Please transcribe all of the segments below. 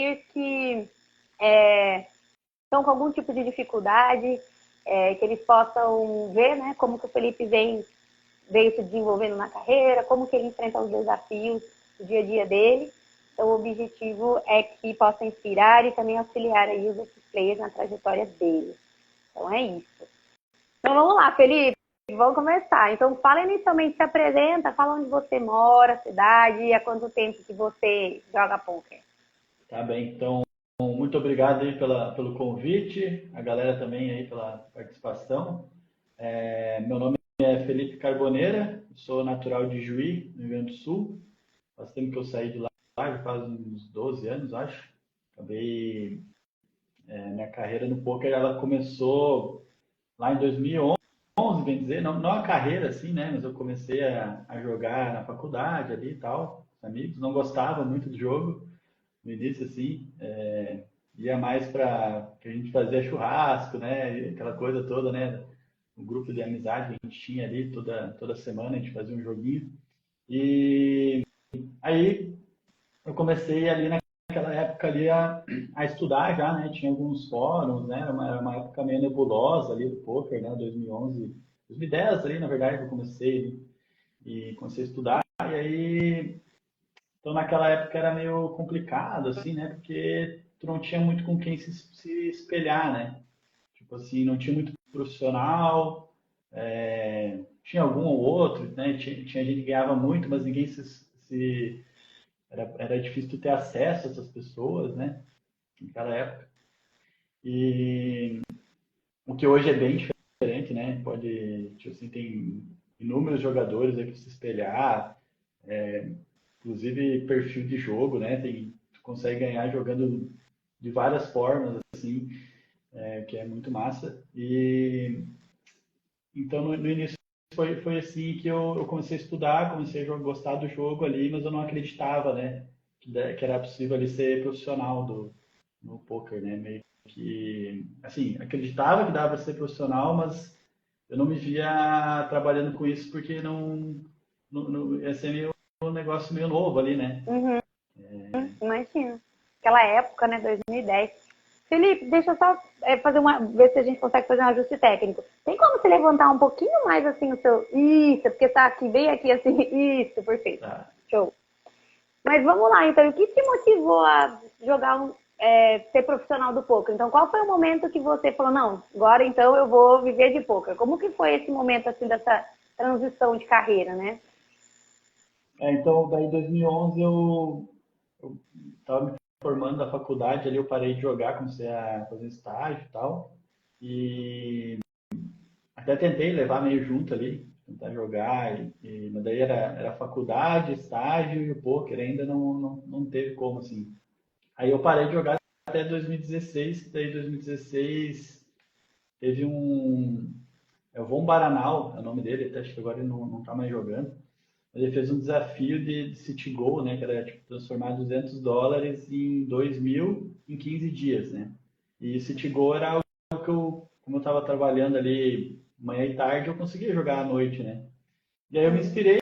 players que estão com algum tipo de dificuldade, que eles possam ver, né, como que o Felipe veio se desenvolvendo na carreira, como que ele enfrenta os desafios do dia a dia dele. Então, o objetivo é que possa inspirar e também auxiliar aí os outros players na trajetória deles. Então, é isso. Então, vamos lá, Felipe. Vamos começar. Então, fala inicialmente, se apresenta, fala onde você mora, cidade e há quanto tempo que você joga poker. Tá bem, então, muito obrigado aí pelo convite, a galera também aí pela participação. Meu nome é Felipe Carboneira, sou natural de Juí, no Rio Grande do Sul. Faz tempo que eu saí de lá, já faz uns 12 anos, acho. Acabei, minha carreira no poker, ela começou lá em 2011, bem dizer, não a carreira assim, né, mas eu comecei a jogar na faculdade ali e tal, com amigos, não gostava muito do jogo no início, assim, ia mais para que a gente fazia churrasco, né, e aquela coisa toda, né, um grupo de amizade que a gente tinha ali toda semana, a gente fazia um joguinho. E aí eu comecei ali naquela época ali a estudar já, né, tinha alguns fóruns, né, era uma época meio nebulosa ali do poker, né, 2011, 2010 ali, na verdade, eu comecei e comecei a estudar, e aí então, naquela época era meio complicado, assim, né? Porque tu não tinha muito com quem se espelhar, né? Tipo assim, não tinha muito profissional, tinha algum ou outro, né? Tinha gente que ganhava muito, mas ninguém era difícil tu ter acesso a essas pessoas, né? Naquela época. E o que hoje é bem diferente, né? Pode, tipo assim, tem inúmeros jogadores aí para se espelhar, inclusive perfil de jogo, né? Tu consegue ganhar jogando de várias formas, assim, que é muito massa. E então no início foi assim que eu comecei a estudar, comecei a gostar do jogo ali, mas eu não acreditava, né? Que era possível ali ser profissional no poker, né? Meio que, assim, acreditava que dava para ser profissional, mas eu não me via trabalhando com isso porque ia ser meio um negócio meio novo ali, né? Uhum, imagina. Aquela época, né, 2010. Felipe, deixa eu só ver se a gente consegue fazer um ajuste técnico. Tem como você levantar um pouquinho mais assim o seu. Isso, porque tá aqui, bem aqui assim. Isso, perfeito. Tá. Show. Mas vamos lá, então, o que te motivou a ser profissional do poker? Então, qual foi o momento que você falou, não, agora então eu vou viver de poker? Como que foi esse momento, assim, dessa transição de carreira, né? Então, daí em 2011 eu estava me formando da faculdade, ali eu parei de jogar, comecei a fazer estágio e tal. E até tentei levar meio junto ali, tentar jogar, mas daí era faculdade, estágio e o poker ainda não teve como, assim. Aí eu parei de jogar até 2016, daí 2016 teve o Von Baranal, é o nome dele, até acho que agora ele não tá mais jogando. Ele fez um desafio de City Goal, né, que era tipo, transformar US$ 200 em 2.000 em 15 dias, né? E City Goal era algo que como eu estava trabalhando ali manhã e tarde, eu conseguia jogar à noite, né? E aí eu me inspirei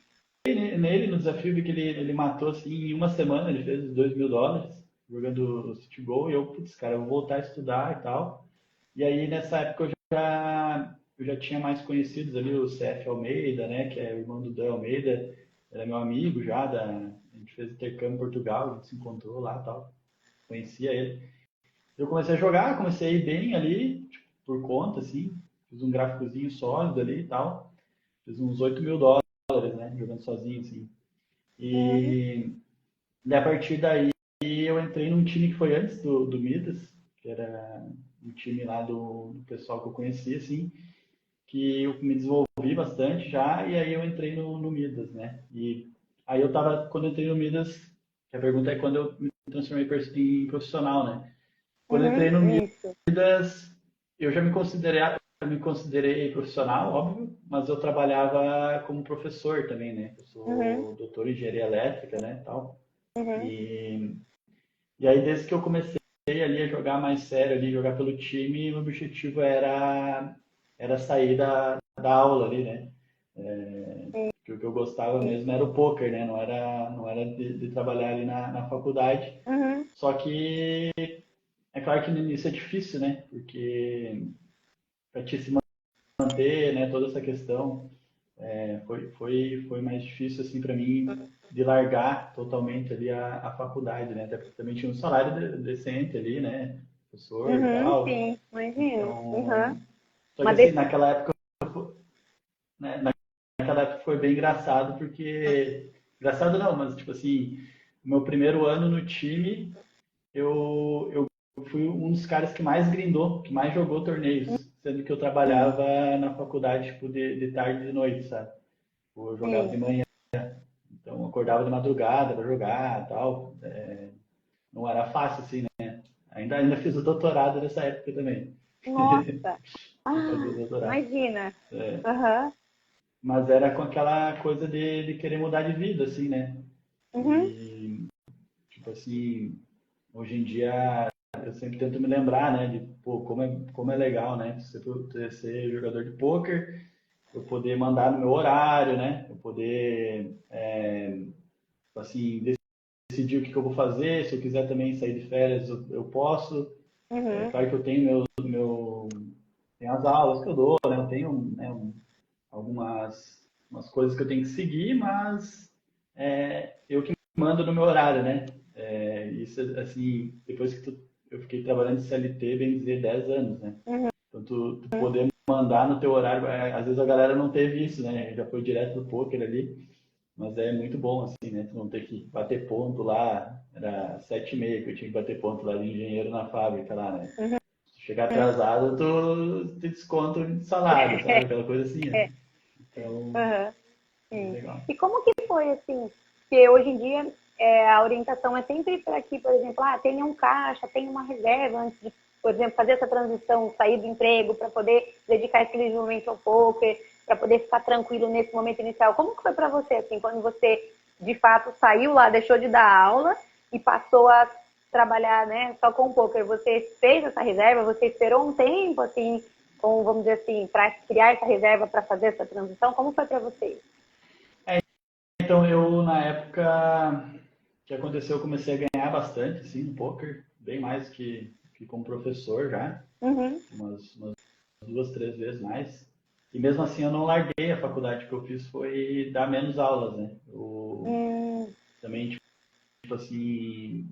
nele, no desafio, vi que ele matou assim em uma semana, ele fez os US$ 2.000 jogando o City Goal, e eu, putz, cara, eu vou voltar a estudar e tal. E aí nessa época eu já tinha mais conhecidos ali, o CF Almeida, né, que é o irmão do Dan Almeida, era meu amigo já, a gente fez intercâmbio em Portugal, a gente se encontrou lá e tal, conhecia ele. Eu comecei a jogar, comecei a ir bem ali, tipo, por conta, assim, fiz um gráficozinho sólido ali e tal, fiz uns US$ 8.000, né, jogando sozinho, assim. Uhum. E a partir daí eu entrei num time que foi antes do Midas, que era um time lá do pessoal que eu conhecia, assim, que eu me desenvolvi bastante já, e aí eu entrei no Midas, né? E aí quando eu entrei no Midas, que a pergunta é quando eu me transformei em profissional, né? Quando eu entrei no Isso. Midas, eu já me considerei profissional, óbvio, mas eu trabalhava como professor também, né? Eu Uhum. sou doutor em engenharia elétrica, né, tal. Uhum. E aí desde que eu comecei ali a jogar mais sério ali, jogar pelo time, o objetivo era sair da aula ali, né? Porque o que eu gostava mesmo era o poker, né? Não era de trabalhar ali na faculdade. Uhum. Só que é claro que no início é difícil, né? Porque para te se manter, né, toda essa questão, foi mais difícil assim para mim de largar totalmente ali a faculdade, né? Até porque também tinha um salário decente ali, né? Professor e Uhum, tal. sim, imagino. Uhum. Então, só que Uma assim, decisão. naquela época, né, naquela época foi bem engraçado porque engraçado não, mas tipo assim, no meu primeiro ano no time, eu fui um dos caras que mais grindou, que mais jogou torneios, sendo que eu trabalhava na faculdade tipo de tarde e de noite, sabe? Eu jogava de Sim. manhã, então eu acordava de madrugada para jogar, tal. Não era fácil assim, né? Ainda fiz o doutorado nessa época também. Nossa. Eu fazia Ah, doutorado. imagina. É, Aham. mas era com aquela coisa de querer mudar de vida, assim, né? Uhum. E, tipo assim, hoje em dia eu sempre tento me lembrar, né, de pô, como é legal, né, você ser jogador de pôquer, eu poder mandar no meu horário, né, eu poder, assim, decidir o que eu vou fazer, se eu quiser também sair de férias, eu posso. É Uhum. claro que eu tenho tenho as aulas que eu dou, né, eu tenho, né, algumas umas coisas que eu tenho que seguir, mas eu que mando no meu horário, né? Isso, assim, depois que eu fiquei trabalhando de CLT, bem dizer, 10 anos, né? Uhum. Então, tu poder mandar no teu horário, às vezes a galera não teve isso, né? Já foi direto do poker ali, mas é muito bom, assim, né? Tu não ter que bater ponto lá, era 7h30 que eu tinha que bater ponto lá de engenheiro na fábrica lá, né? Uhum. Se chegar atrasado, tu te desconta de salário, sabe? Aquela coisa assim, né? Então, Uhum. bem Sim. legal. E como que foi assim? Porque hoje em dia a orientação é sempre para que, por exemplo, tenha um caixa, tenha uma reserva antes de, por exemplo, fazer essa transição, sair do emprego para poder dedicar exclusivamente ao poker, para poder ficar tranquilo nesse momento inicial. Como que foi para você assim, quando você de fato saiu lá, deixou de dar aula e passou a trabalhar, né, só com o poker? Você fez essa reserva? Você esperou um tempo assim, com, vamos dizer assim, para criar essa reserva para fazer essa transição? Como foi para você? Então, eu, na época que aconteceu, eu comecei a ganhar bastante, assim, no poker, bem mais que como professor já, Uhum. umas 2, 3 vezes mais. E mesmo assim eu não larguei a faculdade, o que eu fiz foi dar menos aulas, né? Eu Hum, também, tipo assim,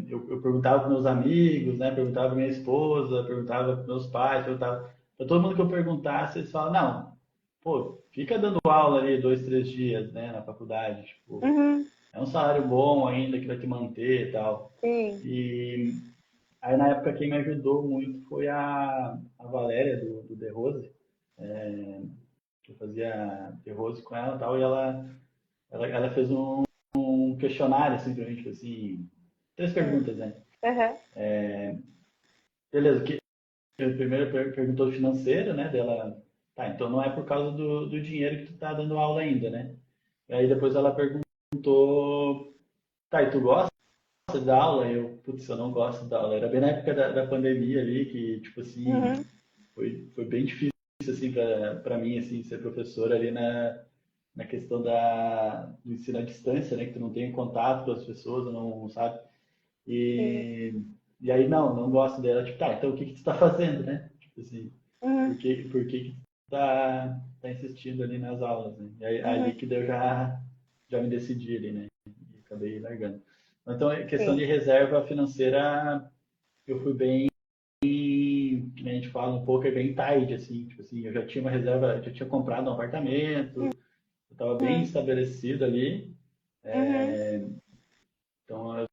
eu perguntava para meus amigos, né? Perguntava para minha esposa, perguntava para meus pais, perguntava para todo mundo que eu perguntasse, eles falavam, não, pô, fica dando aula ali 2, 3 dias, né, na faculdade, tipo, uhum, é um salário bom ainda que vai te manter e tal. sim. E aí na época quem me ajudou muito foi a Valéria do The Rose, que eu fazia The Rose com ela e tal, e ela fez um questionário assim pra mim, tipo assim, 3 perguntas, né? Uhum, Beleza, que primeiro perguntou do financeiro, né? Dela, tá, então não é por causa do dinheiro que tu tá dando aula ainda, né? E aí depois ela perguntou, tá, e tu gosta da aula? E eu, putz, eu não gosto da aula. Era bem na época da pandemia ali, que, tipo assim, uhum, foi bem difícil, assim, pra mim, assim, ser professor ali na questão do ensino à distância, né? Que tu não tem contato com as pessoas, não sabe? sim. E aí, não gosto dela. Tipo, tá, então o que que tu tá fazendo, né? Tipo assim, Uhum, por que tu tá insistindo ali nas aulas, né? E aí, ali uhum, que daí eu já me decidi ali, né? E acabei largando. Então, a questão sim. de reserva financeira, eu fui bem, que nem a gente fala um pouco, é bem tight, assim. Tipo assim, eu já tinha uma reserva, já tinha comprado um apartamento, eu estava bem Uhum, estabelecido ali. uhum, Então,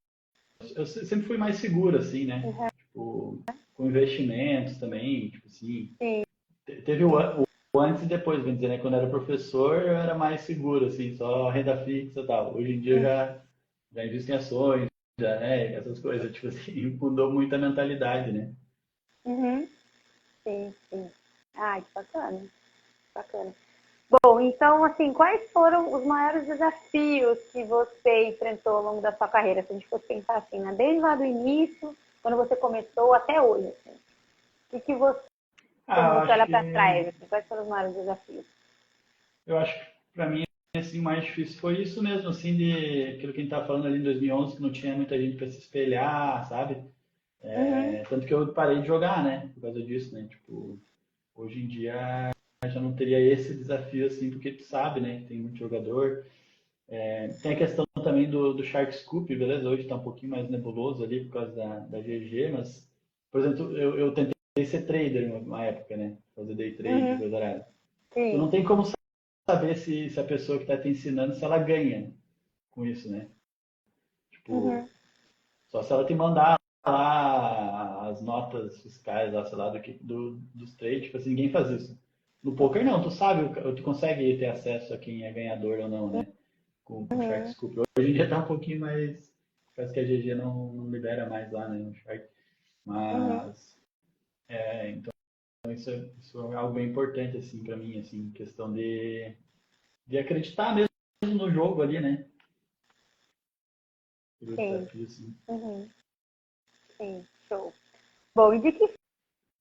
eu sempre fui mais seguro, assim, né? uhum, Tipo, com investimentos também, tipo assim. sim. Teve o antes e depois, bem dizer, né? Quando eu era professor, eu era mais seguro, assim, só renda fixa e tal. Hoje em dia eu já invisto em ações, já, né? Essas coisas, tipo assim, mudou muito a mentalidade, né? Uhum, sim, sim. Ah, que bacana, bacana. Bom, então, assim, quais foram os maiores desafios que você enfrentou ao longo da sua carreira? Se a gente fosse pensar assim, né? Desde lá do início, quando você começou, até hoje, assim. Que você, quando Ah, você olha para trás, assim, quais foram os maiores desafios? eu acho que para mim assim, o mais difícil foi isso mesmo, assim, de aquilo que a gente tava falando ali em 2011, que não tinha muita gente para se espelhar, sabe? Uhum, Tanto que eu parei de jogar, né? Por causa disso, né? Tipo, hoje em dia já não teria esse desafio, assim, porque tu sabe, né? Que tem muito jogador. Tem a questão também do Shark Scoop, beleza? Hoje tá um pouquinho mais nebuloso ali por causa da GG, mas, por exemplo, eu tentei ser trader uma época, né? Fazer day trade, uhum, coisa arada. Tu sim, não tem como saber se a pessoa que está te ensinando, se ela ganha com isso, né? Tipo, uhum, só se ela te mandar lá as notas fiscais, lá, sei lá, dos trades, tipo assim, ninguém faz isso. No poker não, tu sabe, tu consegue ter acesso a quem é ganhador ou não, né? Com o Shark uhum, Scoop. Hoje em dia tá um pouquinho mais. Parece que a GG não libera mais lá, né? No Shark. uhum, Mas, então isso é algo bem importante, assim, pra mim, assim, questão de acreditar mesmo no jogo ali, né? Pelo sim, desafio, assim. uhum, sim, show. Bom, e de que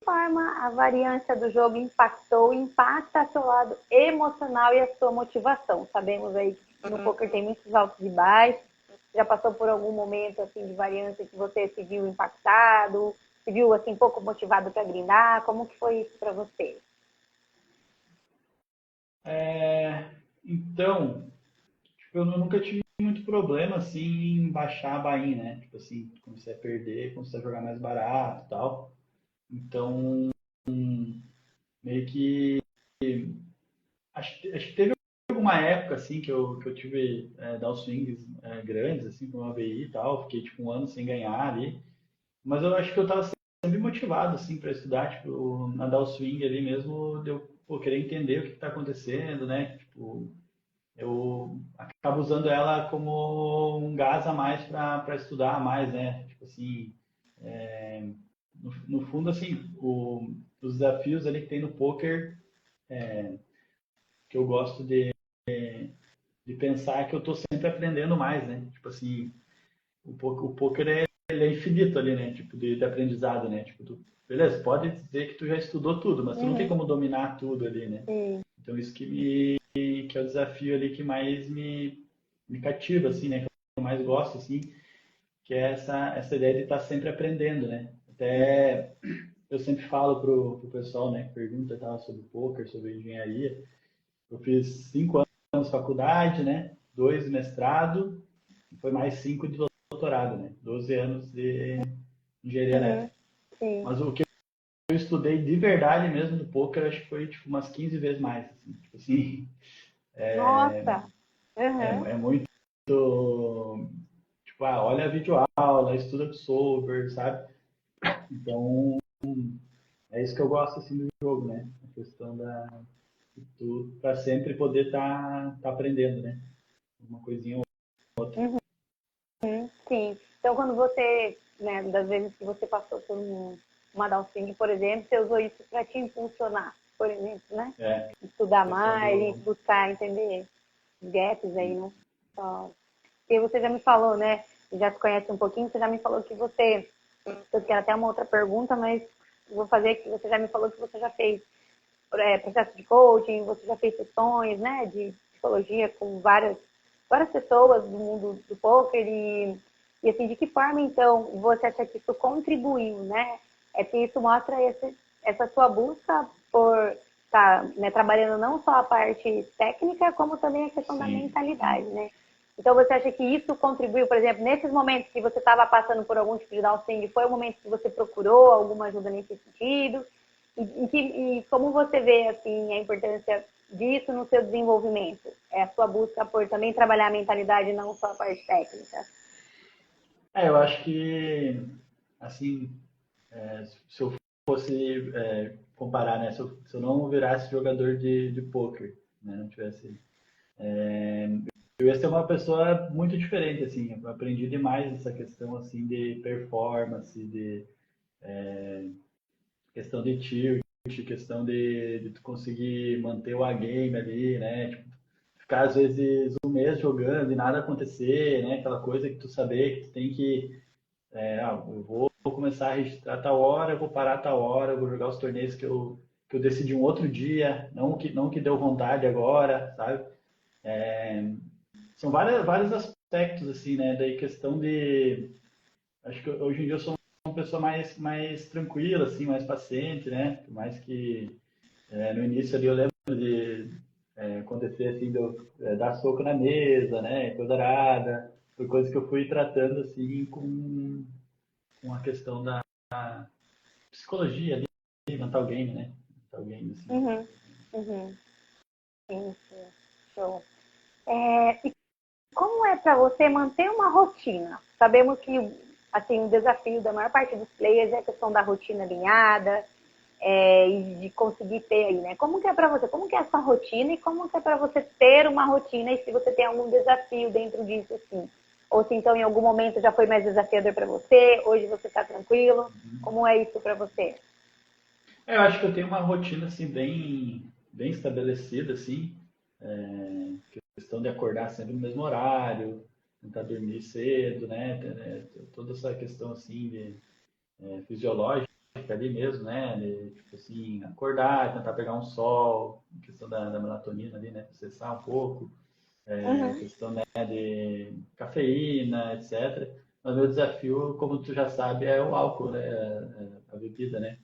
forma a variância do jogo impactou, impacta seu lado emocional e a sua motivação? Sabemos aí que no poker tem muitos altos e baixos. Já passou por algum momento assim de variância que você se viu impactado, se viu assim pouco motivado para grindar? Como que foi isso para você? Então, tipo, eu nunca tive muito problema, assim, em baixar a bain, né? Tipo assim, comecei a perder, comecei a jogar mais barato e tal. Então, meio que acho que teve alguma época assim que eu tive downswings grandes assim com uma ABI e tal, fiquei tipo um ano sem ganhar ali, mas eu acho que eu tava sempre motivado assim para estudar, tipo, na downswing ali mesmo, de eu pô, querer entender o que está acontecendo, né? Tipo, eu acabo usando ela como um gás a mais para estudar mais, né? Tipo assim, no fundo assim, os desafios ali que tem no poker que eu gosto de pensar que eu estou sempre aprendendo mais, né? Tipo assim, o poker ele é infinito ali, né? Tipo, de aprendizado, né? Tipo, beleza, pode dizer que tu já estudou tudo, mas tu não tem Uhum, como dominar tudo ali, né? sim, Então isso que é o desafio ali que mais me cativa, assim, né? Que eu mais gosto, assim, que é essa ideia de estar sempre aprendendo, né? Até eu sempre falo pro pessoal, né, que pergunta tal, sobre poker, sobre engenharia. Eu fiz 5 anos de faculdade, né? 2 de mestrado, e foi mais 5 de doutorado, né? 12 anos de engenharia uhum, elétrica. sim. Mas o que eu estudei de verdade mesmo do poker, acho que foi tipo umas 15 vezes mais, assim. Tipo assim, Nossa, uhum, é muito tipo, olha a videoaula, estuda com solver, sabe? Então, é isso que eu gosto assim do jogo, né? A questão de tu para sempre poder tá aprendendo, né? Uma coisinha ou outra. uhum, sim. Então, quando você, né, das vezes que você passou por uma downswing, por exemplo, você usou isso para te impulsionar, por exemplo, né? É, Estudar questão mais, do. buscar entender os gaps aí, não só. Porque você já me falou, né? Já se conhece um pouquinho, você já me falou que você. Eu quero até uma outra pergunta, mas vou fazer que você já me falou que você já fez processo de coaching, você já fez sessões, né, de psicologia com várias pessoas do mundo do poker e assim, de que forma, então, você acha que isso contribuiu, né? É que isso mostra essa sua busca por estar né, trabalhando não só a parte técnica, como também a questão da Sim. mentalidade, né? Então, você acha que isso contribuiu, por exemplo, nesses momentos que você estava passando por algum tipo de downswing, foi o momento que você procurou alguma ajuda nesse sentido? E como você vê assim a importância disso no seu desenvolvimento? É a sua busca por também trabalhar a mentalidade, não só a parte técnica? Eu acho que, assim, se eu fosse comparar, né? Se eu não virasse jogador de poker, né? Não tivesse. Eu ia ser uma pessoa muito diferente, assim. Eu aprendi demais essa questão, assim, de performance, de questão de tilt, questão de tu conseguir manter o A-game ali, né? Tipo, ficar às vezes um mês jogando e nada acontecer, né? Aquela coisa que tu saber que tu tem que, eu vou começar a registrar tal hora, eu vou parar tal hora, eu vou jogar os torneios que eu decidi um outro dia, não que deu vontade agora, sabe? São vários aspectos, assim, né? Daí questão de... Acho que hoje em dia eu sou uma pessoa mais tranquila, assim, mais paciente, né? Por mais que no início ali eu lembro de acontecer, assim, de eu dar soco na mesa, né? Coisa arada. Foi coisa que eu fui tratando, assim, com a questão da psicologia ali, mental game, né? Mental game, assim. Uhum, uhum. Sim, sim. Show. E como é para você manter uma rotina? Sabemos que assim, o desafio da maior parte dos players é a questão da rotina alinhada, e de conseguir ter aí, né? Como que é para você? Como que é a sua rotina e como que é para você ter uma rotina e se você tem algum desafio dentro disso, assim? Ou se então em algum momento já foi mais desafiador para você, hoje você está tranquilo? Como é isso para você? Eu acho que eu tenho uma rotina, assim, bem estabelecida, assim. Questão de acordar sempre no mesmo horário, tentar dormir cedo, né? Toda essa questão, assim, de fisiológica ali mesmo, né? De, tipo assim, acordar, tentar pegar um sol, questão da melatonina ali, né? Cessar um pouco, Uhum. questão, né, de cafeína, etc. Mas meu desafio, como tu já sabe, é o álcool, né? A bebida, né?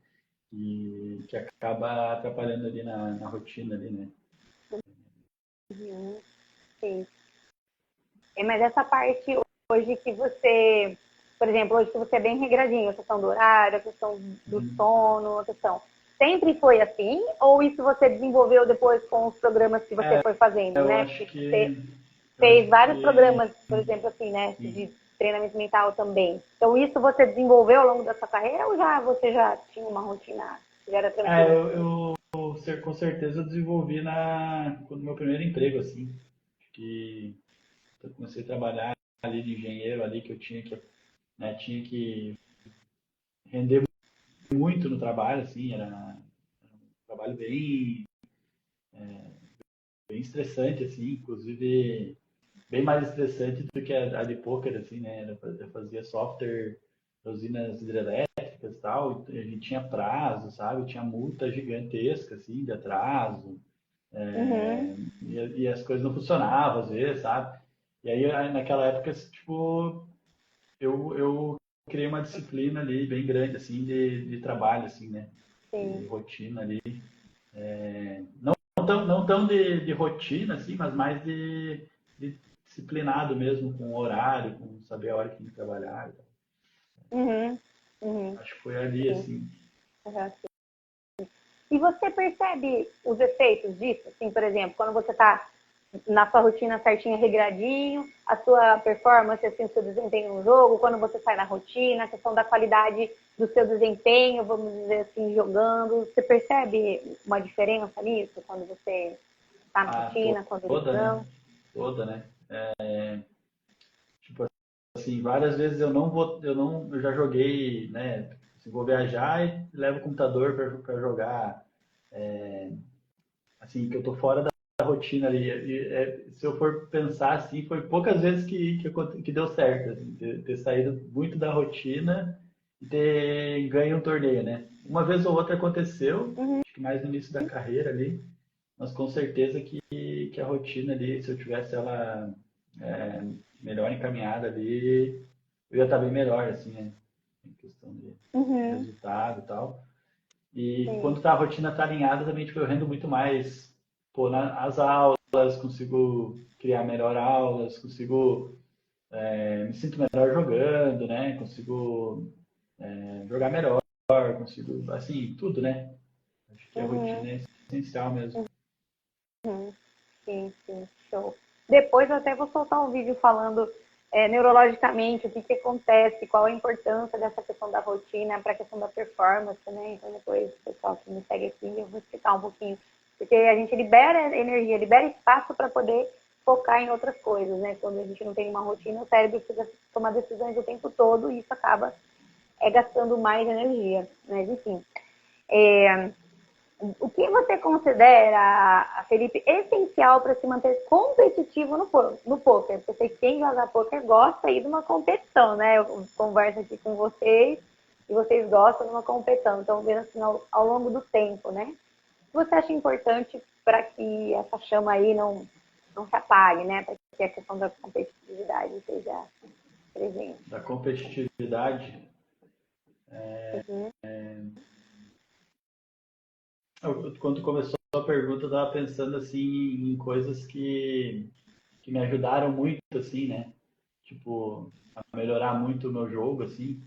Que acaba atrapalhando ali na rotina ali, né? Uhum. Sim. Mas essa parte hoje que você, por exemplo, hoje que você é bem regradinho, a questão do horário, a questão do Uhum. sono, a questão. Sempre foi assim? Ou isso você desenvolveu depois com os programas que você foi fazendo, Eu né? acho Porque você que, eu fez acho vários que, programas, por exemplo, assim, né? sim. De treinamento mental também. Então, isso você desenvolveu ao longo da sua carreira ou você já tinha uma rotina, já era tranquilo assim? Com certeza eu desenvolvi no meu primeiro emprego, assim, que eu comecei a trabalhar ali de engenheiro ali que eu tinha que render muito no trabalho, assim, era um trabalho bem estressante, assim, inclusive bem mais estressante do que a de poker, assim, né? Eu fazia software para usinas hidrelétricas e tal, e a gente tinha prazo, sabe? Tinha multa gigantesca, assim, de atraso, Uhum, e as coisas não funcionavam às vezes, sabe? E aí, naquela época, tipo, eu criei uma disciplina ali bem grande, assim, de trabalho, assim, né? sim. De rotina ali. Não tão de rotina, assim, mas mais de disciplinado mesmo, com horário, com saber a hora que tem que trabalhar. Uhum, uhum, Acho que foi ali, sim. assim. Uhum. E você percebe os efeitos disso? Assim, por exemplo, quando você está na sua rotina certinha, regradinho, a sua performance, assim, o seu desempenho no jogo, quando você sai na rotina, a questão da qualidade do seu desempenho, vamos dizer assim, jogando, você percebe uma diferença nisso quando você está na A rotina, quando toda, né? não? Toda, né? Tipo assim, várias vezes eu já joguei, né? Assim, vou viajar e levo o computador para jogar, assim, que eu tô fora da rotina ali. Se eu for pensar assim, foi poucas vezes que deu certo, assim, ter saído muito da rotina e ter ganho um torneio, né? Uma vez ou outra aconteceu, Uhum, acho que mais no início da carreira ali, mas com certeza que a rotina ali, se eu tivesse ela é, melhor encaminhada ali, eu ia estar bem melhor, assim, né? Em questão de uhum, resultado e tal. E sim. quando a rotina está alinhada, também tipo, eu rendo muito mais pô, nas aulas, consigo criar melhor aulas, consigo me sinto melhor jogando, né? Consigo jogar melhor, consigo, assim, tudo, né? Acho que a rotina Uhum, é essencial mesmo. uhum. Sim, sim, show. Depois eu até vou soltar um vídeo falando neurologicamente o que, que acontece, qual a importância dessa questão da rotina para a questão da performance, né? Então depois o pessoal que me segue aqui, eu vou explicar um pouquinho. Porque a gente libera energia, libera espaço para poder focar em outras coisas, né? Quando a gente não tem uma rotina, o cérebro precisa tomar decisões o tempo todo e isso acaba gastando mais energia. Mas enfim, é, o que você considera, Felipe, essencial para se manter competitivo no poker? Porque eu sei que quem joga poker gosta aí de uma competição, né? Eu converso aqui com vocês e vocês gostam de uma competição. Então, vendo assim ao longo do tempo, né? O que você acha importante para que essa chama aí não se apague, né? Para que a questão da competitividade seja presente. Da competitividade. Uhum. Quando começou a pergunta, eu estava pensando assim em coisas que me ajudaram muito, assim, né? Tipo, a melhorar muito o meu jogo, assim.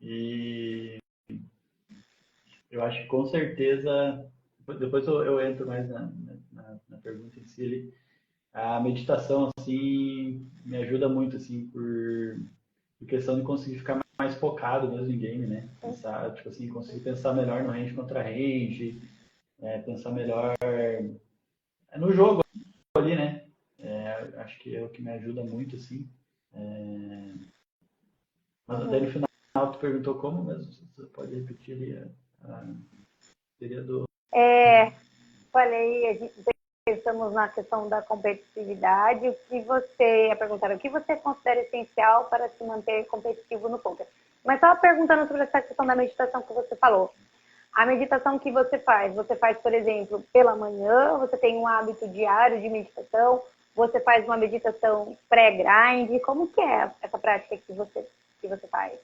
E eu acho que com certeza, depois eu entro mais na pergunta em si ali, a meditação, assim, me ajuda muito, assim, por questão de conseguir ficar mais focado mesmo em game, né? Pensar, tipo assim, conseguir pensar melhor no range contra range, pensar melhor no jogo ali, né? Acho que é o que me ajuda muito, assim. Mas daí no final tu perguntou como mesmo? Você pode repetir ali seria do... Falei, a gente pensamos na questão da competitividade. O que você ia perguntar, o que você considera essencial para se manter competitivo no poker? Mas estava perguntando sobre essa questão da meditação que você falou. A meditação que você faz, por exemplo, pela manhã, você tem um hábito diário de meditação, você faz uma meditação pré-grind, como que é essa prática que você faz?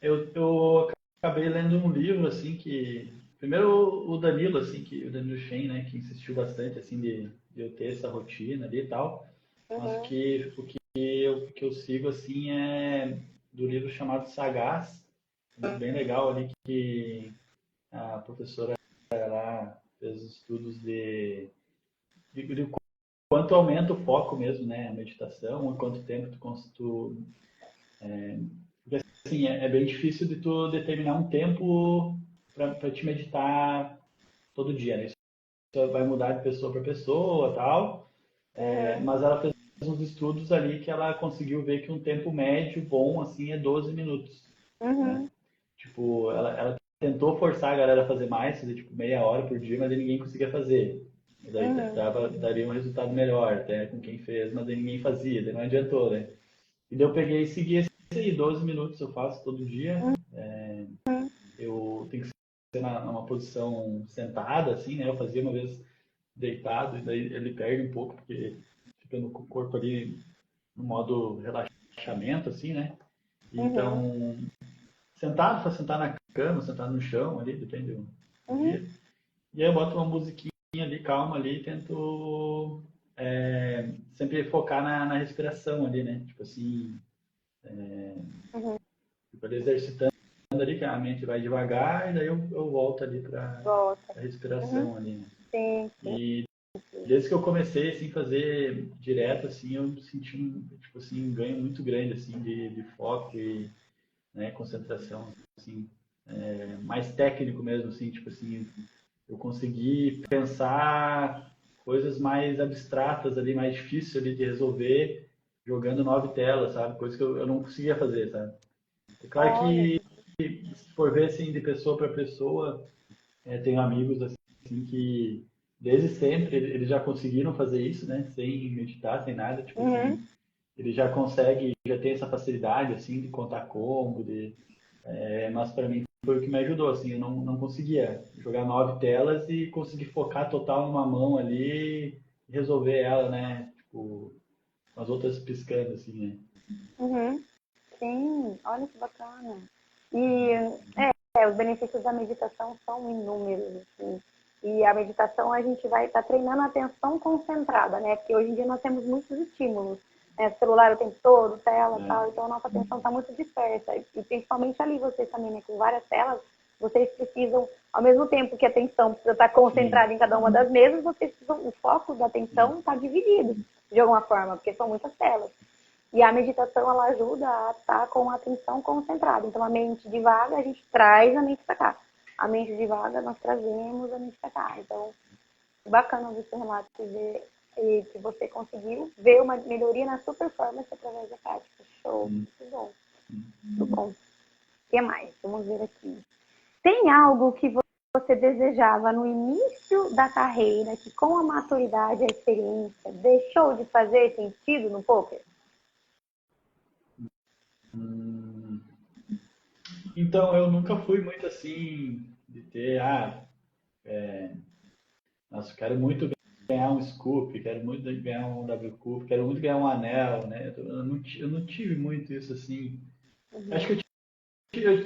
Eu acabei lendo um livro, assim, que... Primeiro o Danilo, assim, o Danilo Shen, né, que insistiu bastante, assim, de eu ter essa rotina ali e tal. Mas Uhum. que eu sigo, assim, é do livro chamado Sagaz, um livro bem legal ali, que a professora lá fez estudos de quanto aumenta o foco mesmo, né, a meditação, e quanto tempo tu porque, assim, é bem difícil de tu determinar um tempo para te meditar todo dia, né? Isso vai mudar de pessoa para pessoa, tal. Uhum. Mas ela fez uns estudos ali que ela conseguiu ver que um tempo médio bom assim é 12 minutos, né? Uhum. Tipo, ela tentou forçar a galera a fazer mais, fazer tipo meia hora por dia, mas aí ninguém conseguia fazer. Mas aí Uhum. daria um resultado melhor, até com quem fez, mas aí ninguém fazia, daí não adiantou, né? E daí eu peguei e segui esse aí, 12 minutos eu faço todo dia. Eu tenho que ser numa posição sentada, assim, né? Eu fazia uma vez deitado, e daí ele perde um pouco, porque fica no corpo ali no modo relaxamento, assim, né? Uhum. Então, sentado, para sentar na cama, sentar no chão ali, depende do Uhum. dia. E aí eu boto uma musiquinha ali, calma ali, e tento sempre focar na respiração ali, né? Tipo assim, Uhum. tipo, ali exercitando ali, que a mente vai devagar, e daí eu volto ali para Volta. a Uhum. respiração ali, né? Sim, sim. E desde que eu comecei assim fazer direto assim, eu senti tipo assim um ganho muito grande assim de foco e, né, concentração assim, mais técnico mesmo assim, tipo assim, eu consegui pensar coisas mais abstratas ali, mais difíceis ali de resolver jogando 9 telas, sabe? Coisa que eu não conseguia fazer, sabe? É claro Olha. que se for ver assim de pessoa para pessoa, tenho amigos assim que desde sempre eles já conseguiram fazer isso, né? Sem meditar, sem nada, tipo Uhum. assim, ele já consegue, já tem essa facilidade assim de contar combo, mas para mim foi o que me ajudou, assim, eu não conseguia jogar 9 telas e conseguir focar total numa mão ali e resolver ela, né? Tipo, com as outras piscando assim, né? Uhum. Sim, olha que bacana. E os benefícios da meditação são inúmeros, assim. E a meditação a gente vai estar treinando a atenção concentrada, né? Porque hoje em dia nós temos muitos estímulos, né? Celular o tempo todo, tela, É, tal. Então a nossa atenção está muito dispersa. E principalmente ali vocês também, né? Com várias telas, vocês precisam, ao mesmo tempo que a atenção precisa estar sim, concentrada em cada uma das mesas, vocês precisam, o foco da atenção sim. está dividido de alguma forma, porque são muitas telas. E a meditação, ela ajuda a estar com a atenção concentrada. Então, a mente divaga, a gente traz a mente para cá. A mente divaga, nós trazemos a mente para cá. Então, bacana ouvir seu relato que você conseguiu ver uma melhoria na sua performance através da prática. Show, Sim. muito bom, muito bom. O que mais? Vamos ver aqui. Tem algo que você desejava no início da carreira que com a maturidade, a experiência, deixou de fazer sentido no poker? Hum, Então, eu nunca fui muito assim de ter, nossa, eu quero muito ganhar um Scoop, quero muito ganhar um W Cup, quero muito ganhar um anel, né? Eu não tive muito isso assim. Acho que Uhum.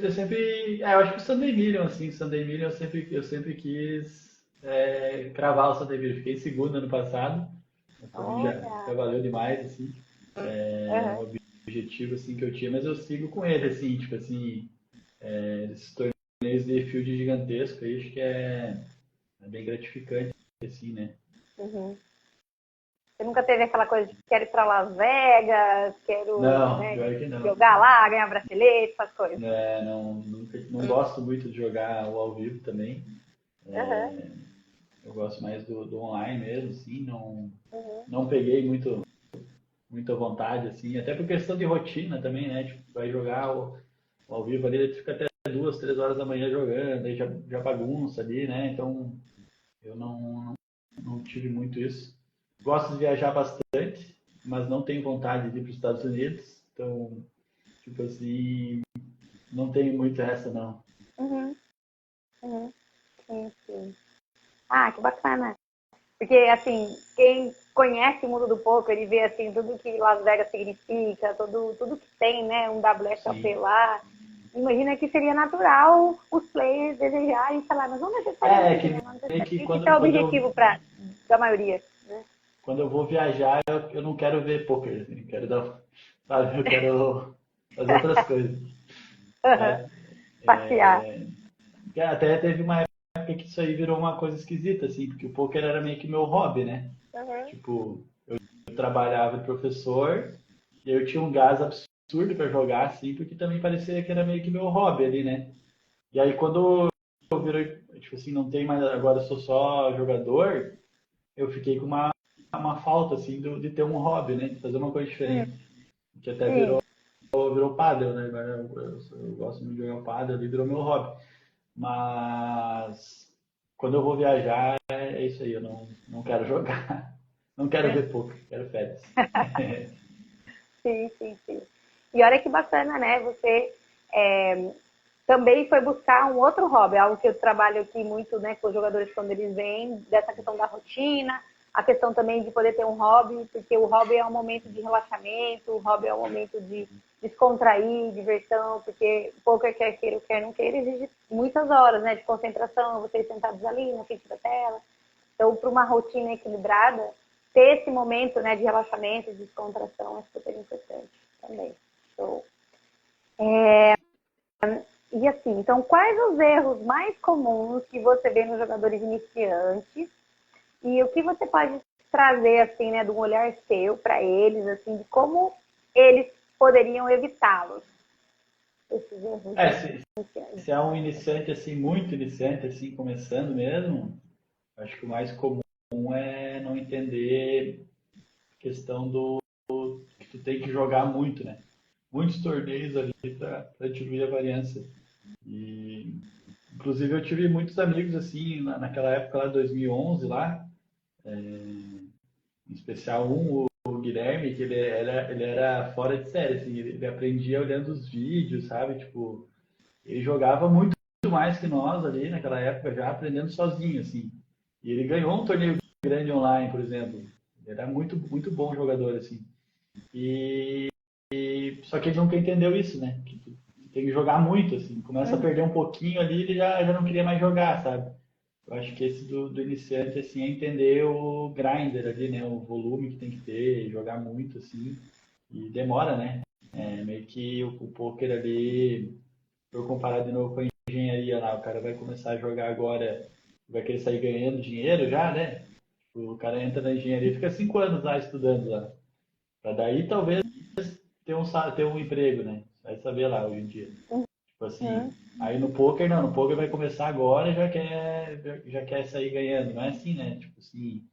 eu sempre. Eu acho que o Sunday Million, assim, Sunday Million eu sempre quis cravar o Sunday Million. Fiquei em segundo ano passado, mas pra mim já Olha. valeu demais, assim. É Uhum. um objetivo assim, que eu tinha, mas eu sigo com ele, assim, tipo assim, esses torneios de field gigantesco aí, acho que é bem gratificante, assim, né? Uhum. Você nunca teve aquela coisa de quero ir para Las Vegas, quero, Não, né, pior que não. jogar lá, ganhar bracelete, essas coisas. Não gosto muito de jogar o ao vivo também. Uhum. Eu gosto mais do online mesmo, assim, Uhum. não peguei muita vontade, assim, até por questão de rotina também, né? Tipo, vai jogar o ao vivo ali, tu fica até 2, 3 horas da manhã jogando, aí já bagunça ali, né? Então eu não tive muito isso. Gosto de viajar bastante, mas não tenho vontade de ir para os Estados Unidos, então, tipo assim, não tenho muito essa, não. Uhum. Uhum. Sim, sim. Ah, que bacana. Porque, assim, quem conhece o mundo do poker, ele vê, assim, tudo que Las Vegas significa, tudo que tem, né, um WSOP Sim. lá. Imagina que seria natural os players desejarem, sei lá, mas não É, necessariamente, que né? Não meio que necessariamente isso é o objetivo da maioria, né? quando eu vou viajar, eu não quero ver poker, assim, sabe, eu quero fazer outras coisas, sabe? Passear. Até teve uma época que isso aí virou uma coisa esquisita, assim, porque o poker era meio que meu hobby, né? Uhum. Tipo, eu trabalhava de professor e eu tinha um gás absurdo para jogar, assim, porque também parecia que era meio que meu hobby ali, né? E aí quando eu virei, tipo assim, não tem mais, agora eu sou só jogador, eu fiquei com uma falta, assim, de ter um hobby, né? De fazer uma coisa Hum, diferente. Que até sim. virou pádel, né? Agora eu gosto muito de jogar pádel, ali virou meu hobby. Mas quando eu vou viajar, é isso aí, eu não quero jogar. Não quero ver poker, quero férias. Sim, sim, sim. E olha que bacana, né? Você também foi buscar um outro hobby, algo que eu trabalho aqui muito, né, com os jogadores quando eles vêm, dessa questão da rotina, a questão também de poder ter um hobby, porque o hobby é um momento de relaxamento, o hobby é um momento de descontrair, diversão, porque o poker, quer queira, quer não queira, exige muitas horas, né, de concentração, vocês sentados ali na frente da tela. Então, para uma rotina equilibrada, ter esse momento, né, de relaxamento, de descontração é super importante também. Show. E assim, então, quais os erros mais comuns que você vê nos jogadores iniciantes e o que você pode trazer, assim, né, de um olhar seu para eles, assim, de como eles poderiam evitá-los, esses erros É, iniciantes? se é um iniciante, assim, muito iniciante, assim, começando mesmo, acho que o mais comum é não entender a questão que tu tem que jogar muito, né? Muitos torneios ali para diminuir a variância. E, inclusive, eu tive muitos amigos, assim, naquela época lá, 2011, lá, em especial o Guilherme, que ele era fora de série, assim, ele aprendia olhando os vídeos, sabe? Tipo, ele jogava muito mais que nós ali naquela época, já aprendendo sozinho, assim. E ele ganhou um torneio grande online, por exemplo. Ele era muito bom jogador, assim. Só que ele nunca entendeu isso, né? Que tu tem que jogar muito, assim. Começa a Uhum, perder um pouquinho ali, ele já não queria mais jogar, sabe? Eu acho que esse do iniciante, assim, é entender o grinder ali, né? O volume que tem que ter, jogar muito, assim. E demora, né? É meio que o poker ali, por comparar de novo com a engenharia lá, o cara vai começar a jogar agora, vai querer sair ganhando dinheiro já, né? O cara entra na engenharia e fica 5 anos lá estudando lá. Pra daí talvez ter um emprego, né? Vai saber lá hoje em dia. Tipo uhum, assim, aí no poker não, no poker vai começar agora e já quer sair ganhando. Não é assim, né? Tipo assim,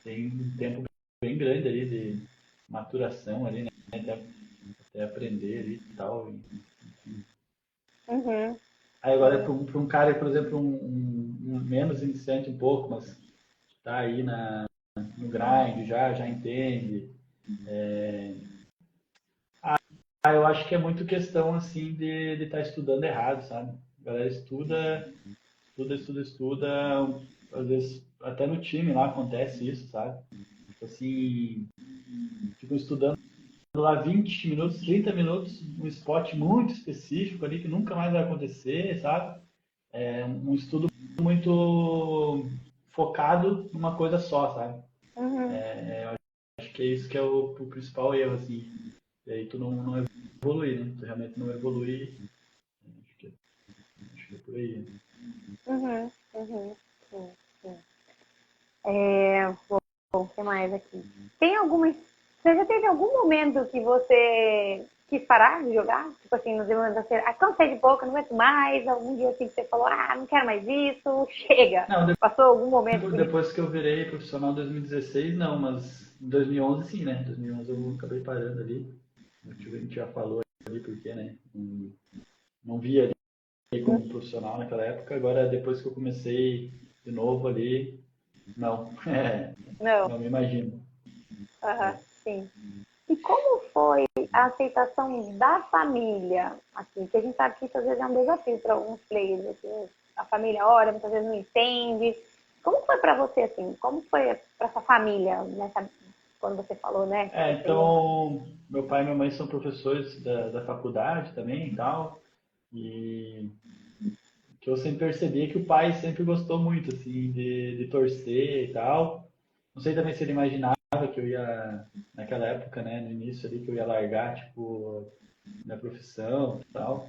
tem um tempo bem grande ali de maturação ali, né? Até aprender ali e tal. Enfim. uhum, Aí agora sim. para um cara, por exemplo, um menos iniciante um pouco, mas tá aí no grind, já entende. Eu acho que é muito questão assim de estar estudando errado, sabe? A galera estuda estuda, às vezes até no time lá acontece isso, sabe? Tipo assim, ficam estudando lá 20 minutos, 30 minutos, um spot muito específico ali que nunca mais vai acontecer, sabe? É um estudo muito focado numa coisa só, sabe? Uhum. Acho que é isso que é o principal erro, assim. E aí tu não evolui, né? Tu realmente não evolui. Acho que é por aí. Uhum. Uhum. Sim, sim. É, bom, o que mais aqui? Tem alguma. Você já teve algum momento que você quis parar de jogar? Tipo assim, nos momentos assim, cansei de boca, não aguento mais. Algum dia assim que você falou, não quero mais isso, chega. Não, Passou algum momento por isso? depois que eu virei profissional em 2016, não, mas em 2011 sim, né? Em 2011 eu acabei parando ali. O motivo a gente já falou ali porque, né? Não via ali como profissional naquela época. Agora, depois que eu comecei de novo ali, não. Não. Não me imagino. Aham, sim. E como foi a aceitação da família? Assim, que a gente sabe que isso às vezes é um desafio para alguns players. Assim, a família ora, muitas vezes não entende. Como foi para você, assim? Como foi para sua família, quando você falou, né? Que você ia... Então, meu pai e minha mãe são professores da faculdade também e tal. E que eu sempre percebi que o pai sempre gostou muito, assim, de torcer e tal. Não sei também se ele imaginava que eu ia, naquela época, né, no início ali, que eu ia largar, tipo, minha profissão e tal.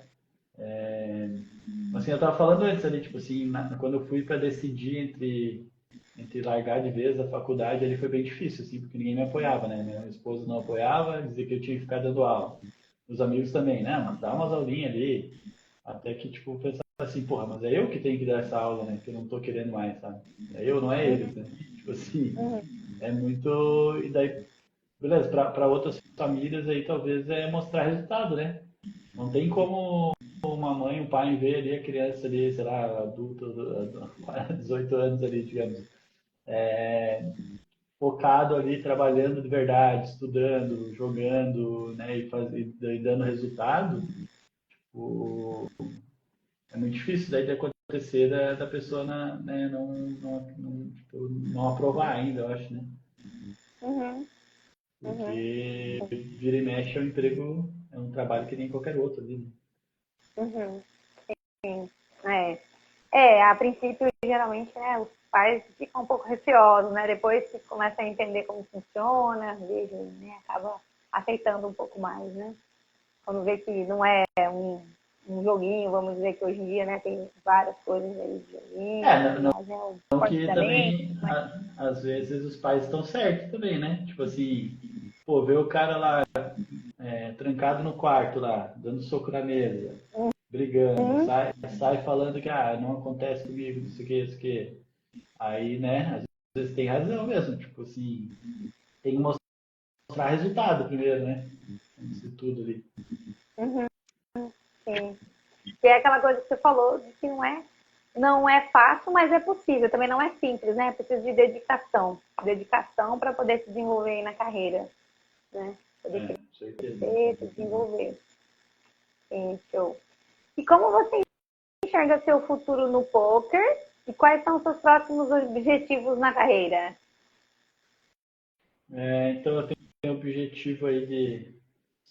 Assim, eu tava falando antes ali, tipo assim, quando eu fui para decidir entre largar de vez a faculdade, ali foi bem difícil, assim, porque ninguém me apoiava, né? Minha esposa não apoiava, dizia que eu tinha que ficar dando aula. Os amigos também, né? Mas dá umas aulinhas ali. Até que, tipo, eu pensava assim, porra, mas é eu que tenho que dar essa aula, né? Que eu não tô querendo mais, sabe? É eu, não é eles, né? Tipo assim, Uhum, é muito. E daí, beleza, para outras famílias aí talvez é mostrar resultado, né? Não tem como uma mãe, um pai ver ali a criança ali, sei lá, adulto, 18 anos ali, digamos, focado ali, trabalhando de verdade, estudando, jogando, né, e dando resultado, o, é muito difícil daí de acontecer da pessoa né, tipo, não aprovar ainda, eu acho, né? uhum, uhum, Porque vira e mexe é um emprego, é um trabalho que nem qualquer outro ali, né? uhum, sim. A princípio, geralmente, né, os pais ficam um pouco receosos, né? Depois que começa a entender como funciona, veja, né, acaba aceitando um pouco mais, né? Quando vê que não é um joguinho, vamos dizer que hoje em dia, né, tem várias coisas aí de joguinho, É, não, mas é o não esporte que da mente, também, mas... às vezes, os pais estão certos também, né? Tipo assim, pô, ver o cara lá trancado no quarto lá, dando soco na mesa, brigando, Uhum, sai falando que não acontece comigo, não sei o que, não sei o que. Aí, né, às vezes tem razão mesmo, tipo assim, tem que mostrar resultado primeiro, né? Antes de tudo ali. uhum, sim. E é aquela coisa que você falou, de que não é fácil, mas é possível. Também não é simples, né? Precisa de dedicação. Dedicação para poder se desenvolver aí na carreira, né? Poder Com certeza. crescer, se desenvolver. Sim, show. E como você enxerga seu futuro no poker? E quais são os seus próximos objetivos na carreira? Então eu tenho um objetivo aí de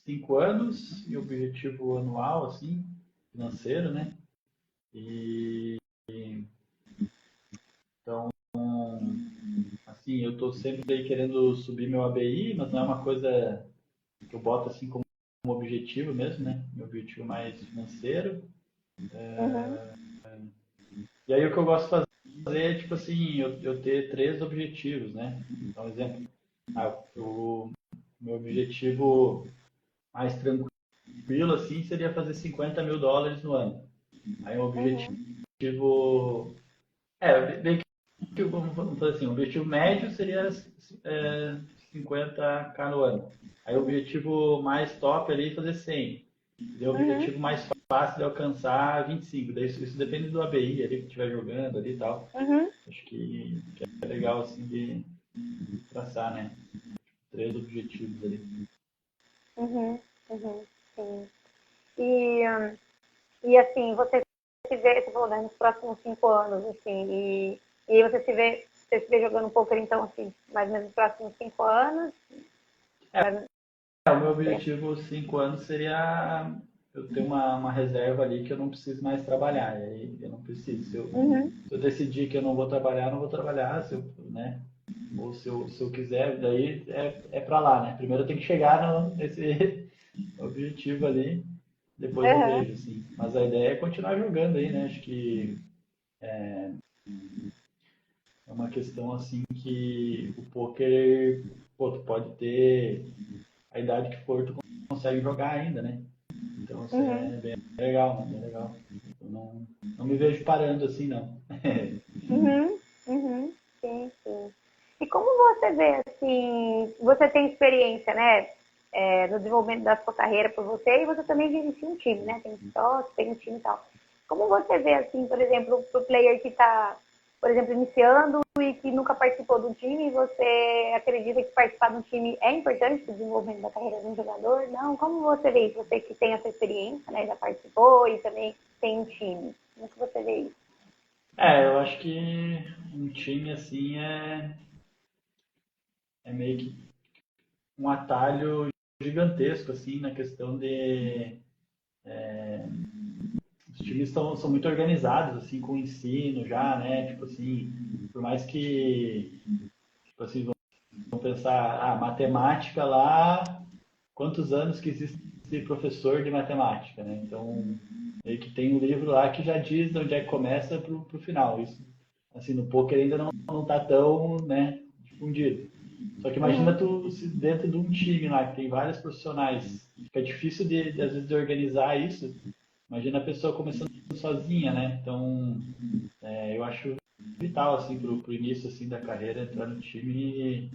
5 anos e objetivo anual, assim, financeiro, né? E então, assim, eu estou sempre aí querendo subir meu ABI, mas não é uma coisa que eu boto assim como objetivo mesmo, né? Meu objetivo mais financeiro. Uhum, E aí o que eu gosto de fazer é, tipo assim, eu ter três objetivos, né? Então, exemplo, o meu objetivo mais tranquilo, assim, seria fazer US$ 50.000 no ano. Aí o uhum, objetivo... bem que, vamos fazer assim, o objetivo médio seria 50K no ano. Aí o uhum, objetivo mais top ali é fazer 100. E o uhum, objetivo mais fácil de alcançar 25. Daí isso depende do ABI ali que estiver jogando ali e tal. uhum, Acho que é legal assim de traçar, né? Três objetivos ali. uhum, uhum, sim. E, e assim, você se vê, você falou, né, nos próximos 5 anos, assim, e você se vê jogando poker, então, assim, mais ou menos nos próximos 5 anos? Mas, O meu objetivo, 5 anos, seria eu ter uma reserva ali que eu não preciso mais trabalhar. E aí eu não preciso. Se eu decidir que eu não vou trabalhar, eu não vou trabalhar. Se eu, né? Ou se eu quiser, daí é para lá, né? Primeiro eu tenho que chegar nesse objetivo ali, depois eu uhum, vejo, assim. Mas a ideia é continuar jogando aí, né? Acho que é uma questão assim que o poker, pô, tu pode ter a idade que for, tu consegue jogar ainda, né? Então isso uhum, é bem legal, né? Bem legal. Eu não me vejo parando assim, não. uhum, uhum, sim, sim. E como você vê, assim, você tem experiência, né, no desenvolvimento da sua carreira por você, e você também gerencia um time, né, tem sócio, tem um time e tal. Como você vê, assim, por exemplo, para o player que está, por exemplo, iniciando e que nunca participou de um time, você acredita que participar de um time é importante para o desenvolvimento da carreira de um jogador? Não? Como você vê isso? Você que tem essa experiência, né, já participou e também tem um time. Como que você vê isso? Eu acho que um time assim é meio que um atalho gigantesco assim na questão de os times são muito organizados assim com o ensino já, né? Tipo assim, por mais que tipo assim, vamos pensar, matemática lá, quantos anos que existe professor de matemática, né? Então, meio que tem um livro lá que já diz de onde é que começa pro final. Isso, assim, no poker ainda não tá tão, né, difundido. Só que imagina Uhum, tu se dentro de um time lá que tem vários profissionais, fica difícil às vezes de organizar isso. Imagina a pessoa começando sozinha, né? Então, eu acho vital assim pro início assim da carreira entrar no time,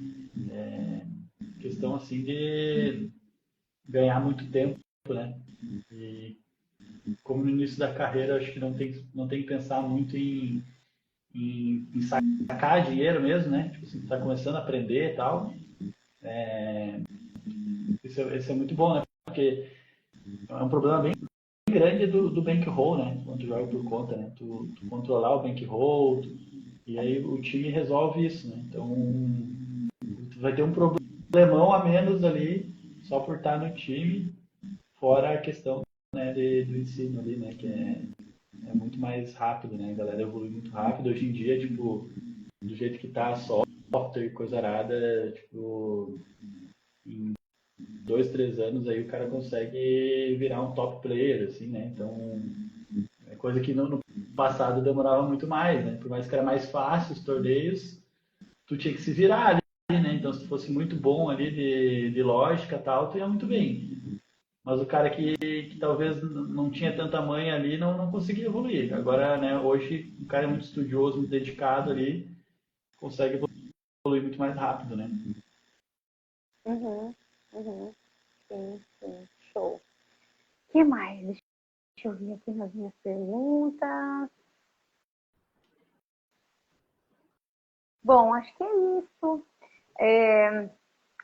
questão assim de ganhar muito tempo, né? E como no início da carreira, acho que não tem que pensar muito em sacar dinheiro mesmo, né? Tipo assim, tá começando a aprender e tal. Isso é muito bom, né? Porque é um problema bem grande do bankroll, né? Quando tu joga por conta, né? Tu controlar o bankroll, e aí o time resolve isso, né? Então, tu vai ter um problemão a menos ali só por estar no time, fora a questão, né, do ensino ali, né? Que é muito mais rápido, né? A galera evolui muito rápido. Hoje em dia, tipo, do jeito que tá software e coisa arada, tipo, em 2, 3 anos aí o cara consegue virar um top player, assim, né? Então, é coisa que no passado demorava muito mais, né? Por mais que era mais fácil os torneios, tu tinha que se virar ali, né? Então, se tu fosse muito bom ali de lógica e tal, tu ia muito bem. Mas o cara que talvez não tinha tanta manha ali não conseguia evoluir. Agora, né, hoje, o cara é muito estudioso, muito dedicado ali, consegue evoluir muito mais rápido, né? uhum, uhum, sim, sim, show. O que mais? Deixa eu ver aqui nas minhas perguntas. Bom, acho que é isso. É,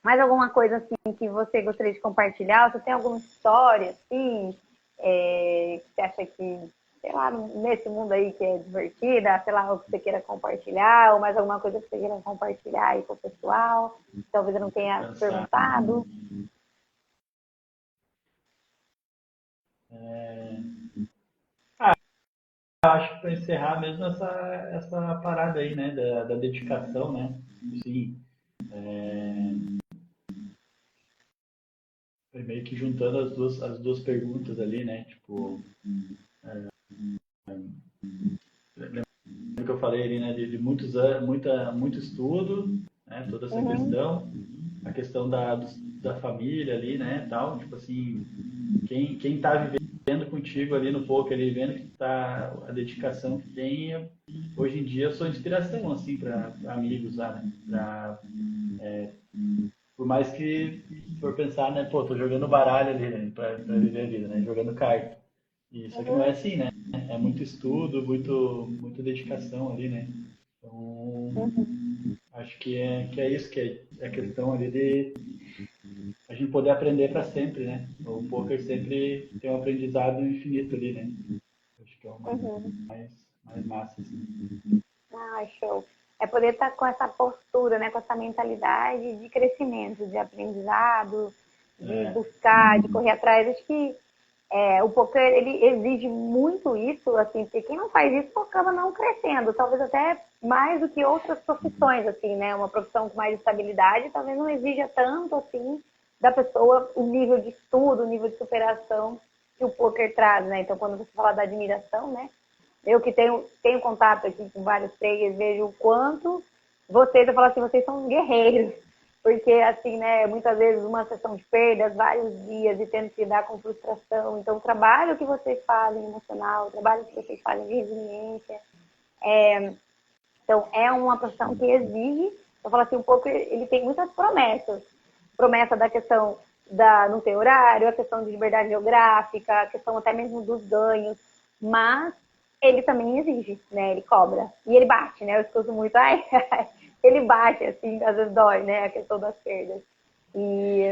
mais alguma coisa assim que você gostaria de compartilhar? Você tem alguma história assim que você acha que, sei lá, nesse mundo aí que é divertida, sei lá, o que você queira compartilhar, ou mais alguma coisa que você queira compartilhar aí com o pessoal, que talvez eu não Deixa eu tenha pensar. perguntado? Acho que para encerrar mesmo essa parada aí, né, da dedicação, né? Sim, foi meio que juntando as duas perguntas ali, né? Tipo, lembra que eu falei ali, né, de muitos anos, muito estudo, né? Toda essa Uhum, questão, a questão da família ali, né? Tal, tipo assim, quem tá vivendo contigo ali no poker, ali, vendo que tá a dedicação que tem, hoje em dia eu sou inspiração assim para amigos, sabe? Por mais que se for pensar, né, pô, tô jogando baralho ali, né, pra viver a vida, né, jogando carta. E só que não é uhum, assim, né? É muito estudo, muita dedicação ali, né? Então, uhum, acho que é isso, que é a questão ali de a gente poder aprender para sempre, né? O poker sempre tem um aprendizado infinito ali, né? Acho que mais massa, assim. Ah, show. É poder estar com essa postura, né, com essa mentalidade de crescimento, de aprendizado, de buscar, de correr atrás. Acho que o poker, ele exige muito isso, assim, porque quem não faz isso acaba não crescendo, talvez até mais do que outras profissões, assim, né? Uma profissão com mais estabilidade talvez não exija tanto, assim, da pessoa o nível de estudo, o nível de superação que o poker traz, né? Então, quando você fala da admiração, né? Eu que tenho contato aqui com vários players, vejo o quanto eu falo assim, vocês são guerreiros. Porque, assim, né, muitas vezes uma sessão de perdas, vários dias, e tendo que lidar com frustração. Então, o trabalho que vocês fazem emocional, o trabalho que vocês fazem de resiliência, então, é uma profissão que exige, eu falo assim, um pouco, ele tem muitas promessas. Promessa da questão não ter horário, a questão de liberdade geográfica, a questão até mesmo dos ganhos, mas ele também exige, né? Ele cobra. E ele bate, né? Eu escuto muito, ai, ele bate, assim, às vezes dói, né? A questão das perdas. E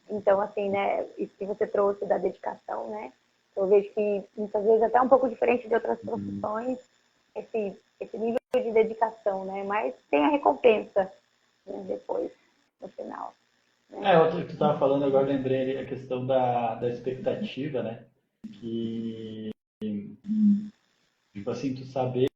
então, assim, né? Isso que você trouxe da dedicação, né? Eu vejo que muitas vezes até um pouco diferente de outras profissões, esse nível de dedicação, né? Mas tem a recompensa, né? Depois, no final. Outro que tu estava falando agora, lembrei ali a questão da expectativa, né? Que, tipo assim, tu saber,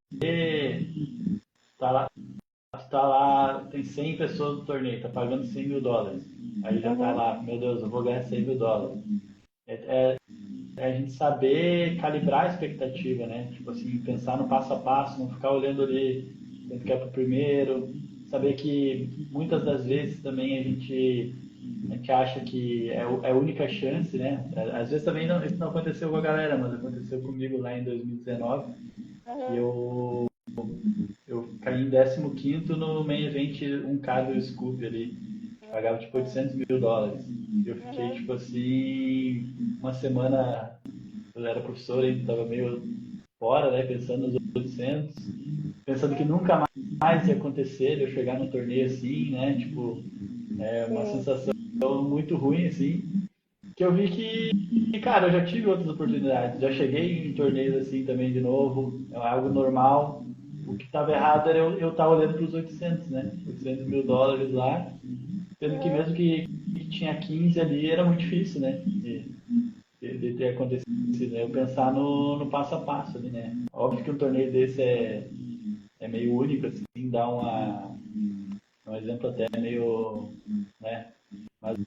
tá lá, tu tá lá, tem 100 pessoas no torneio, tá pagando $100.000. Aí já tá lá, meu Deus, eu vou ganhar $100.000. É a gente saber calibrar a expectativa, né? Tipo assim, pensar no passo a passo, não ficar olhando ali quanto que é pro primeiro. Saber que muitas das vezes também a gente acha que é a única chance, né? Às vezes também não, isso não aconteceu com a galera, mas aconteceu comigo lá em 2019. E eu caí em 15º no main event 1K do Scoop ali. Pagava tipo $800.000. E eu fiquei tipo assim, uma semana, eu era professor ainda, tava meio fora, né? Pensando nos 800, pensando que nunca mais ia acontecer de eu chegar num torneio assim, né? Tipo, uma sensação muito ruim, assim, que eu vi que, cara, eu já tive outras oportunidades, já cheguei em torneios assim também de novo, é algo normal. O que estava errado era eu estar olhando para os 800, né? $800.000 lá, sendo que mesmo que tinha 15 ali, era muito difícil, né? De ter acontecido, né? Eu pensar no passo a passo ali, né? Óbvio que um torneio desse é meio único, assim, dá um exemplo até meio, né? Mas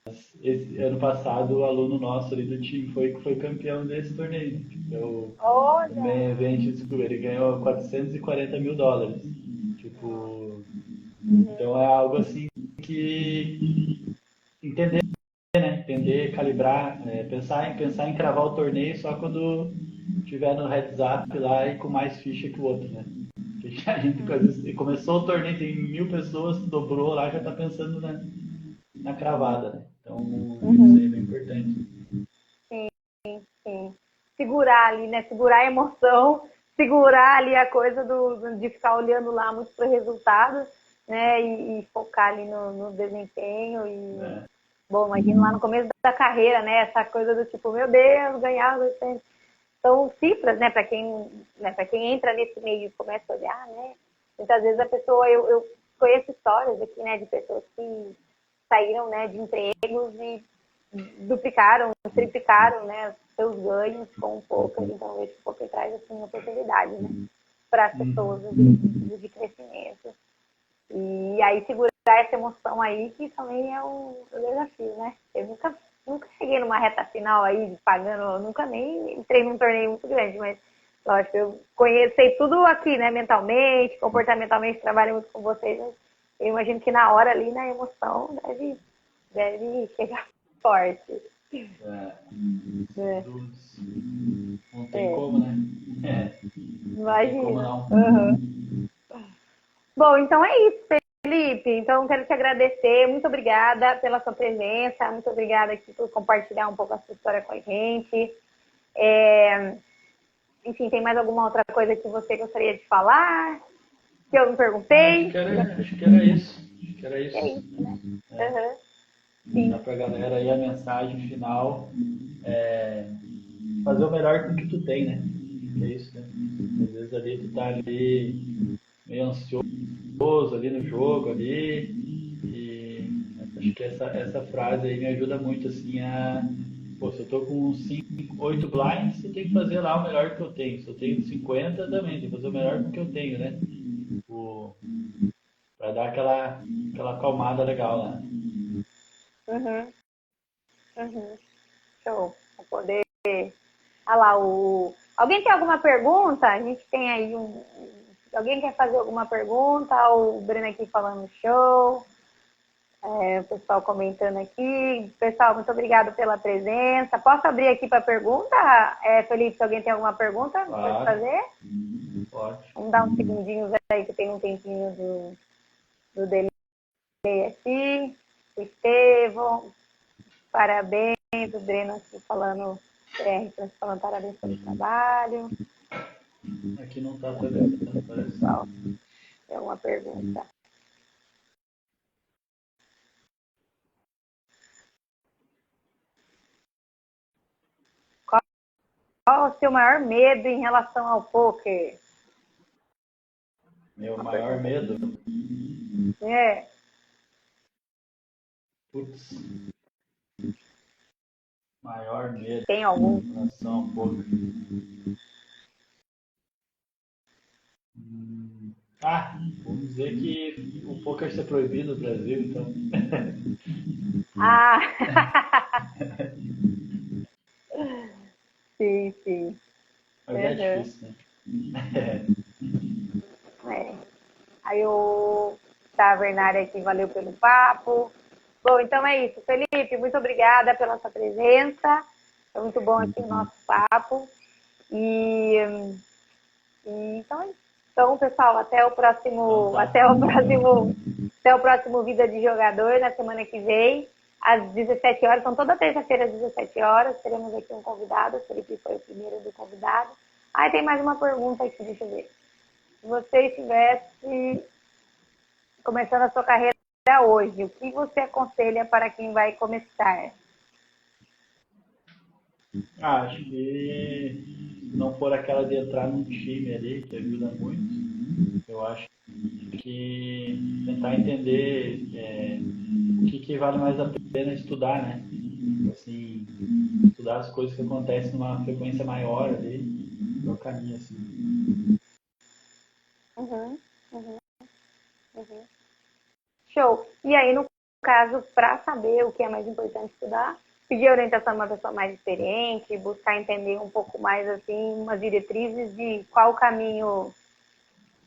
esse ano passado o aluno nosso ali do time foi campeão desse torneio. Tipo, o main event, desculpa, ele ganhou $440.000. Tipo, então é algo assim que entender, né? Entender, calibrar, pensar em cravar o torneio só quando tiver no heads up lá e com mais ficha que o outro, né? Porque a gente às vezes, começou o torneio, tem 1.000 pessoas, dobrou lá, já tá pensando na cravada, né? Então, isso aí é bem importante. Sim. Segurar ali, né? Segurar a emoção, segurar ali a coisa de ficar olhando lá muito para o resultado, né? E focar ali no desempenho. Bom, imagina lá no começo da carreira, né? Essa coisa do tipo, meu Deus, ganhar 800. São cifras, né? Para quem entra nesse meio e começa a olhar, né? Muitas vezes a pessoa, eu conheço histórias aqui, né? De pessoas que saíram, né? De empregos e duplicaram, triplicaram, né, seus ganhos com o poker. Então, esse poker traz, assim, uma oportunidade, né, para as pessoas de crescimento. E aí, segurar essa emoção aí, que também é um desafio, né? Eu nunca cheguei numa reta final aí, pagando, nunca nem entrei num torneio muito grande, mas, lógico, eu sei tudo aqui, né, mentalmente, comportamentalmente, trabalho muito com vocês, mas eu imagino que na hora ali, na emoção, deve chegar forte. Não tem como, né? Não tem como Imagina. não. Bom, então é isso, Felipe. Então, quero te agradecer. Muito obrigada pela sua presença. Muito obrigada aqui por compartilhar um pouco a sua história com a gente. Enfim, tem mais alguma outra coisa que você gostaria de falar? Que eu me perguntei? Acho que era isso. Acho que era É isso. isso, né? Deixar Sim. pra galera aí a mensagem final. Fazer o melhor com o que tu tem, né? é isso, né? Às vezes ali tu tá ali meio ansioso ali no jogo ali, e acho que essa frase aí me ajuda muito, assim, pô, se eu tô com 8 blinds, eu tenho que fazer lá o melhor que eu tenho. Se eu tenho 50 também, tenho que fazer o melhor com o que eu tenho, né? O, pra dar aquela acalmada legal lá. Uhum, uhum. Show. Pra poder. Ah lá, alguém tem alguma pergunta? A gente tem aí Alguém quer fazer alguma pergunta? O Breno aqui falando show. O pessoal comentando aqui. Pessoal, muito obrigado pela presença. Posso abrir aqui para pergunta? Felipe, se alguém tem alguma pergunta, pode Claro, fazer? pode. Vamos dar uns segundinhos aí, que tem um tempinho do delay aqui. O Estevão, parabéns. O Breno aqui falando parabéns pelo trabalho. Aqui não tá aparecendo, parece. Pessoal, tem alguma pergunta? Qual o seu maior medo em relação ao poker? Meu Uma maior pergunta medo? aqui. Putz, maior medo Tem algum? em relação ao poker. Vamos dizer que o poker ser proibido no Brasil, então. Ah! Sim, sim. Mas é Uhum. difícil, né? É. Aí o Tavernário aqui, valeu pelo papo. Bom, então é isso. Felipe, muito obrigada pela sua presença. Foi muito bom aqui o nosso papo. E então é isso. Então, pessoal, Então tá. até o próximo Vida de Jogador na semana que vem, às 17 horas. Então, toda terça-feira às 17 horas, teremos aqui um convidado. O Felipe foi o primeiro do convidado. Tem mais uma pergunta aqui, deixa eu ver. Se você estivesse começando a sua carreira hoje, o que você aconselha para quem vai começar? Acho que não for aquela de entrar num time ali, que ajuda muito. Eu acho que tentar entender o que vale mais a pena estudar, né? Assim, estudar as coisas que acontecem numa frequência maior ali, é o caminho, assim. Uhum, uhum, uhum. Show. E aí, no caso, para saber o que é mais importante estudar, pedir orientação de uma pessoa mais experiente, buscar entender um pouco mais, assim, umas diretrizes de qual caminho.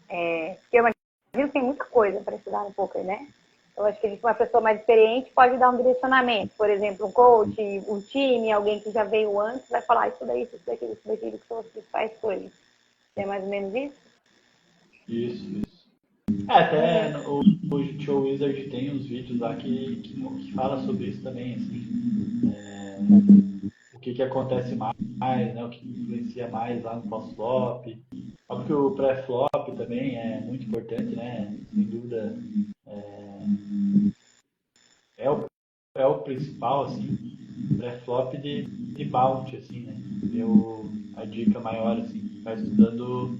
Porque eu imagino que tem muita coisa para estudar no poker, né? Eu acho que uma pessoa mais experiente pode dar um direcionamento. Por exemplo, um coach, um time, alguém que já veio antes, vai falar isso daí, isso daquilo, isso daquilo, que são as principais coisas. É mais ou menos isso? Isso. Até Uhum, o Show Wizard tem uns vídeos lá que fala sobre isso também, assim. O que acontece mais, né? O que influencia mais lá no pós-flop. Óbvio que o pré-flop também é muito importante, né? Sem dúvida, é o, é o principal, assim, pré-flop de bounty, assim, né? A dica maior, assim, vai estudando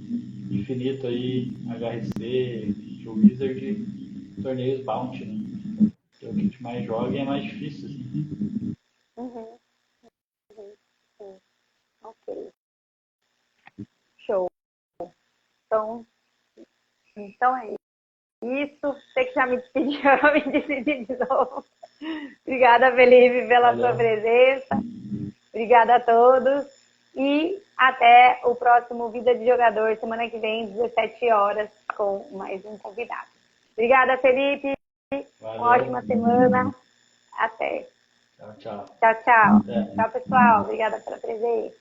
infinito aí, HRC, Show Wizard, torneios bounty, né? Que é o que a gente mais joga e é mais difícil, assim. uhum, uhum, uhum. Ok, show. Então, então é isso. Sei que já me despediu, eu vou me despedir de novo. Obrigada, Felipe, pela sua Valeu. presença. Obrigada a todos. E até o próximo Vida de Jogador, semana que vem, 17 horas, com mais um convidado. Obrigada, Felipe. Uma Valeu. ótima semana. Até. Tchau, tchau. Tchau, tchau. Até. Tchau, pessoal. Obrigada pela presença.